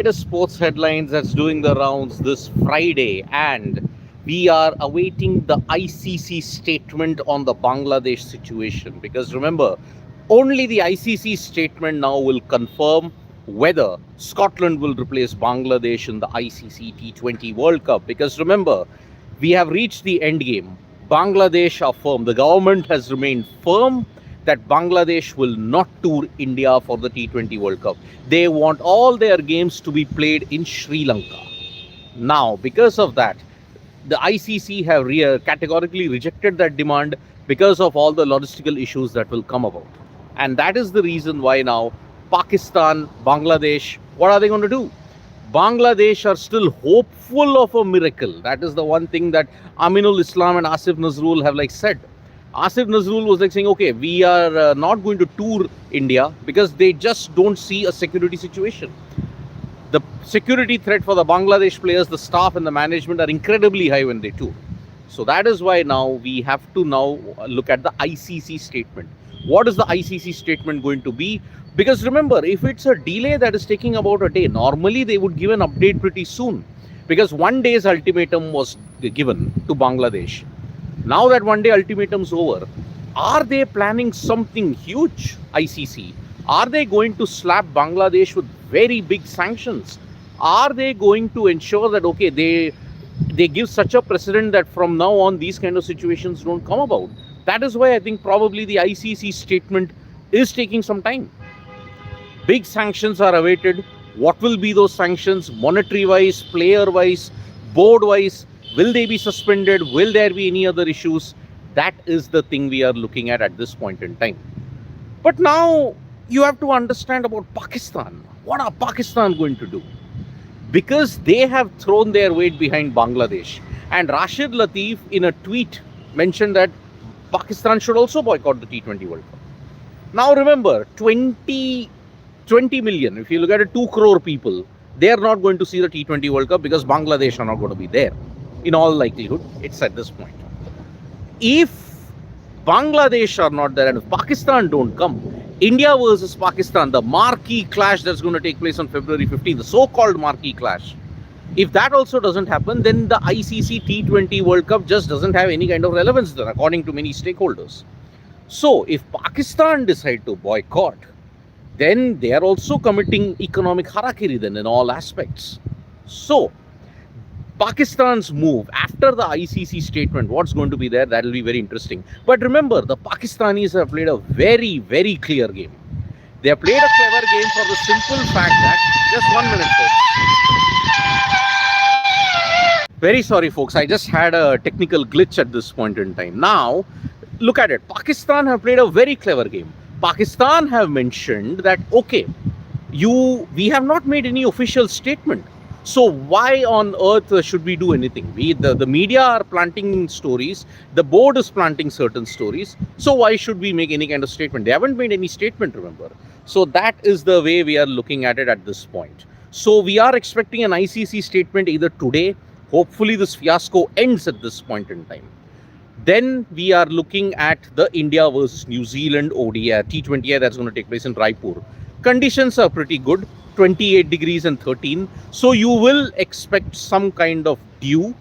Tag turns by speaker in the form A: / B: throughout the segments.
A: Latest sports headlines that's doing the rounds this Friday, and we are awaiting the ICC statement on the Bangladesh situation. Because remember, only the ICC statement now will confirm whether Scotland will replace Bangladesh in the ICC T20 World Cup. Because remember, we have reached the end game. Bangladesh are firm. The government has remained firm that Bangladesh will not tour India for the T20 World Cup. They want all their games to be played in Sri Lanka. Now, because of that, the ICC have categorically rejected that demand because of all the logistical issues that will come about. And that is the reason why now Pakistan, Bangladesh, what are they going to do? Bangladesh are still hopeful of a miracle. That is the one thing that Aminul Islam and Asif Nazrul have said. Asif Nazrul was saying, okay, we are not going to tour India because they just don't see a security situation. The security threat for the Bangladesh players, the staff and the management are incredibly high when they tour. So that is why now we have to now look at the ICC statement. What is the ICC statement going to be? Because remember, if it's a delay that is taking about a day, normally they would give an update pretty soon. Because 1 day's ultimatum was given to Bangladesh. Now that 1 day ultimatum's over, are they planning something huge, ICC? Are they going to slap Bangladesh with very big sanctions? Are they going to ensure that, okay, they give such a precedent that from now on these kind of situations don't come about? That is why I think probably the ICC statement is taking some time. Big sanctions are awaited. What will be those sanctions, monetary-wise, player-wise, board-wise? Will they be suspended? Will there be any other issues? That is the thing we are looking at this point in time. But now you have to understand about Pakistan. What are Pakistan going to do? Because they have thrown their weight behind Bangladesh. And Rashid Latif in a tweet mentioned that Pakistan should also boycott the T20 World Cup. Now remember, 20 million, if you look at it, 2 crore people, they are not going to see the T20 World Cup because Bangladesh are not going to be there. In all likelihood, it's at this point. If Bangladesh are not there and if Pakistan don't come, India versus Pakistan, the marquee clash that's going to take place on February 15th, the so-called marquee clash, if that also doesn't happen, then the ICC T20 World Cup just doesn't have any kind of relevance there, according to many stakeholders. So, if Pakistan decide to boycott, then they are also committing economic harakiri then in all aspects. So, Pakistan's move after the ICC statement, what's going to be there, that will be very interesting. But remember, the Pakistanis have played a very, very clear game. They have played a clever game for the simple fact that, just 1 minute folks. Very sorry folks, I just had a technical glitch at this point in time. Now, look at it. Pakistan have played a very clever game. Pakistan have mentioned that, okay, we have not made any official statement. So why on earth should we do anything? The media are planting stories. The board is planting certain stories. So why should we make any kind of statement? They haven't made any statement, remember. So that is the way we are looking at it at this point. So we are expecting an ICC statement either today. Hopefully this fiasco ends at this point in time. Then we are looking at the India versus New Zealand ODI T20 that's going to take place in Raipur. Conditions are pretty good. 28 degrees and 13. So you will expect some kind of dew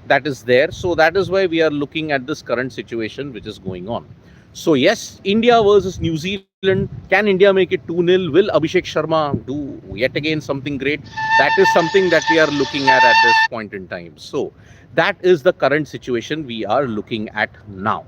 A: that is there. So that is why we are looking at this current situation which is going on. So yes, India versus New Zealand. Can India make it 2-0? Will Abhishek Sharma do yet again something great? That is something that we are looking at this point in time. So that is the current situation we are looking at now.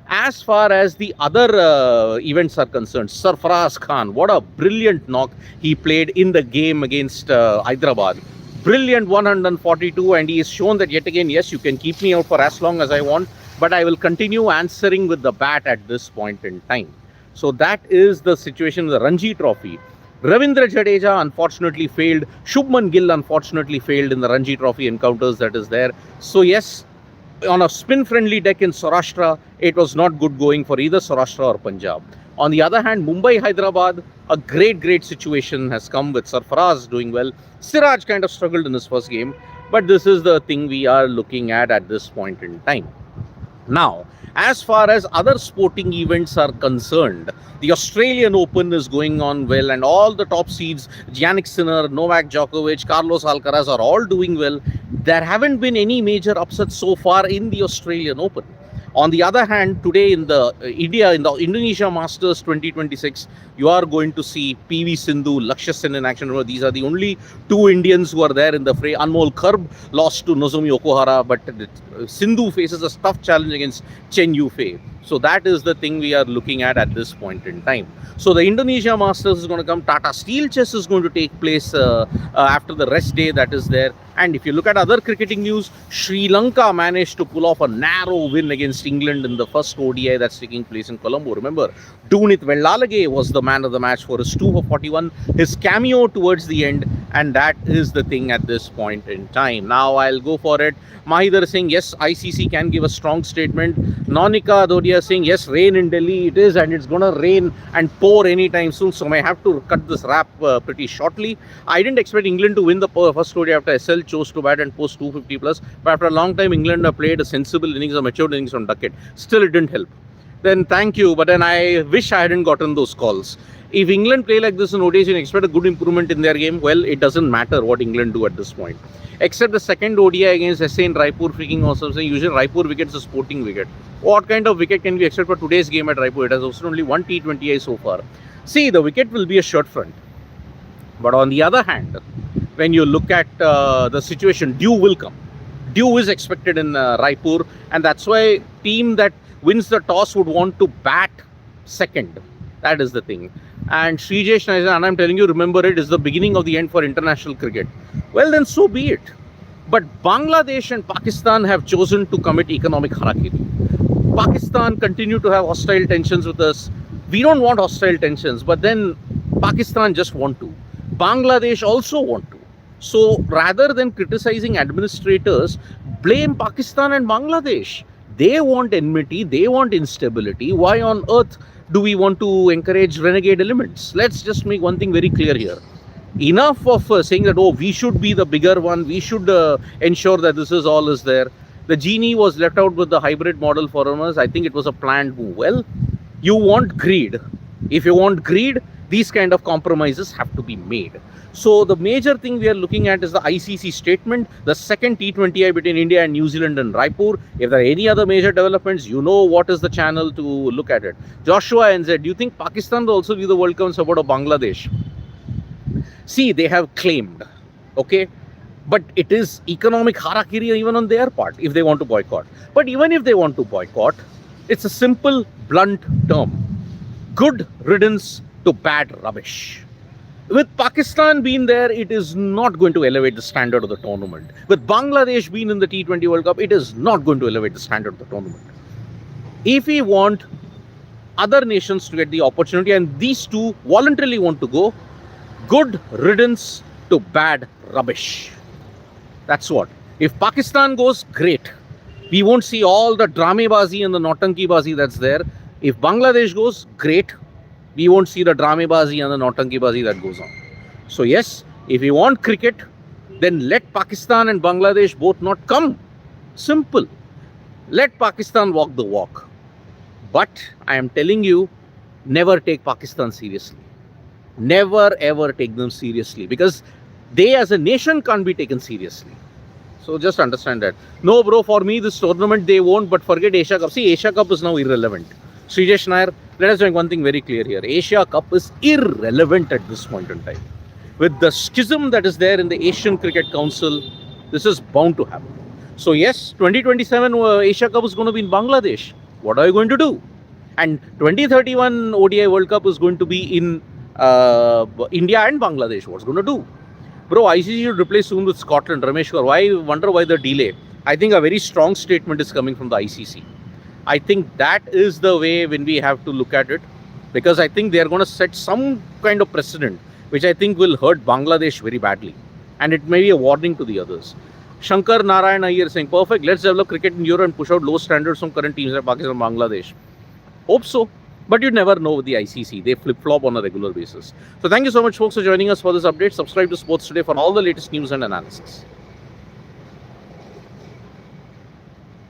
A: As far as the other events are concerned, Sarfaraz Khan, what a brilliant knock he played in the game against Hyderabad. Brilliant 142, and he has shown that yet again, yes, you can keep me out for as long as I want, but I will continue answering with the bat at this point in time. So that is the situation with the Ranji Trophy. Ravindra Jadeja unfortunately failed. Shubman Gill unfortunately failed in the Ranji Trophy encounters that is there. So yes, on a spin-friendly deck in Saurashtra, it was not good going for either Saurashtra or Punjab. On the other hand, Mumbai, Hyderabad, a great situation has come with Sarfaraz doing well. Siraj kind of struggled in his first game, but this is the thing we are looking at this point in time. Now, as far as other sporting events are concerned, the Australian Open is going on well, and all the top seeds, Jannik Sinner, Novak Djokovic, Carlos Alcaraz, are all doing well. There haven't been any major upsets so far in the Australian Open. On the other hand, today in the Indonesia Masters 2026, you are going to see PV Sindhu, Lakshya Sen in action. Remember, these are the only two Indians who are there in the fray. Anmol Karb lost to Nozomi Okuhara, but Sindhu faces a tough challenge against Chen Yufei. So that is the thing we are looking at this point in time. So the Indonesia Masters is going to come. Tata Steel Chess is going to take place after the rest day that is there. And if you look at other cricketing news, Sri Lanka managed to pull off a narrow win against England in the first ODI that's taking place in Colombo. Remember, Dunith Vellalage was the man of the match for his 2 for 41, his cameo towards the end, and that is the thing at this point in time. Now I'll go for it. Mahedi saying yes, ICC can give a strong statement. Nonika Dodia saying yes, rain in Delhi it is, and it's gonna rain and pour anytime soon, so I may have to cut this wrap pretty shortly. I didn't expect England to win the first ODI after SL chose to bat and post 250 plus, but after a long time England have played a sensible innings, a matured innings from Duckett. Still it didn't help. Then thank you, but then I wish I hadn't gotten those calls. If England play like this in ODIs and expect a good improvement in their game, well, it doesn't matter what England do at this point. Except the second ODI against SA in Raipur, freaking awesome, saying usually Raipur wicket is a sporting wicket. What kind of wicket can we expect for today's game at Raipur? It has also only one T20I so far. See, the wicket will be a short front. But on the other hand, when you look at the situation, dew will come. Dew is expected in Raipur, and that's why team that wins the toss would want to bat second. That is the thing. And Srijesh Naizan, and I'm telling you, remember, it is the beginning of the end for international cricket. Well, then so be it. But Bangladesh and Pakistan have chosen to commit economic harakiri. Pakistan continue to have hostile tensions with us. We don't want hostile tensions, but then Pakistan just want to. Bangladesh also want to. So rather than criticizing administrators, blame Pakistan and Bangladesh. They want enmity, they want instability. Why on earth do we want to encourage renegade elements? Let's just make one thing very clear here. Enough of saying that, oh, we should be the bigger one, we should ensure that this is all is there. The genie was left out with the hybrid model foreigners. I think it was a planned move. Well, you want greed. If you want greed, these kind of compromises have to be made. So the major thing we are looking at is the ICC statement, the second T20I between India and New Zealand and Raipur. If there are any other major developments, you know what is the channel to look at it. Joshua NZ, do you think Pakistan will also be the World Cup support of Bangladesh? See, they have claimed, okay, but it is economic harakiri even on their part if they want to boycott. But even if they want to boycott, it's a simple, blunt term. Good riddance to bad rubbish. With Pakistan being there, it is not going to elevate the standard of the tournament. With Bangladesh being in the T20 World Cup, it is not going to elevate the standard of the tournament. If we want other nations to get the opportunity, and these two voluntarily want to go, good riddance to bad rubbish. That's what. If Pakistan goes, great. We won't see all the dramabazi and the nautankibazi that's there. If Bangladesh goes, great. We won't see the dramabazi and the nautankibazi that goes on. So yes, if you want cricket, then let Pakistan and Bangladesh both not come. Simple. Let Pakistan walk the walk. But I am telling you, never take Pakistan seriously. Never ever take them seriously, because they as a nation can't be taken seriously. So just understand that. No bro, for me this tournament they won't, but forget Asia Cup. See, Asia Cup is now irrelevant. Srijesh Nair, let us make one thing very clear here. Asia Cup is irrelevant at this point in time. With the schism that is there in the Asian Cricket Council, this is bound to happen. So yes, 2027 Asia Cup is going to be in Bangladesh. What are you going to do? And 2031 ODI World Cup is going to be in India and Bangladesh. What's going to do? Bro, ICC should replace soon with Scotland. Ramesh Kaur, why wonder why the delay? I think a very strong statement is coming from the ICC. I think that is the way when we have to look at it, because I think they are going to set some kind of precedent which I think will hurt Bangladesh very badly, and it may be a warning to the others. Shankar Narayan Iyer saying, perfect, let's develop cricket in Europe and push out low standards from current teams like Pakistan and Bangladesh. Hope so, but you never know with the ICC. They flip-flop on a regular basis. So thank you so much folks for joining us for this update. Subscribe to Sports Today for all the latest news and analysis.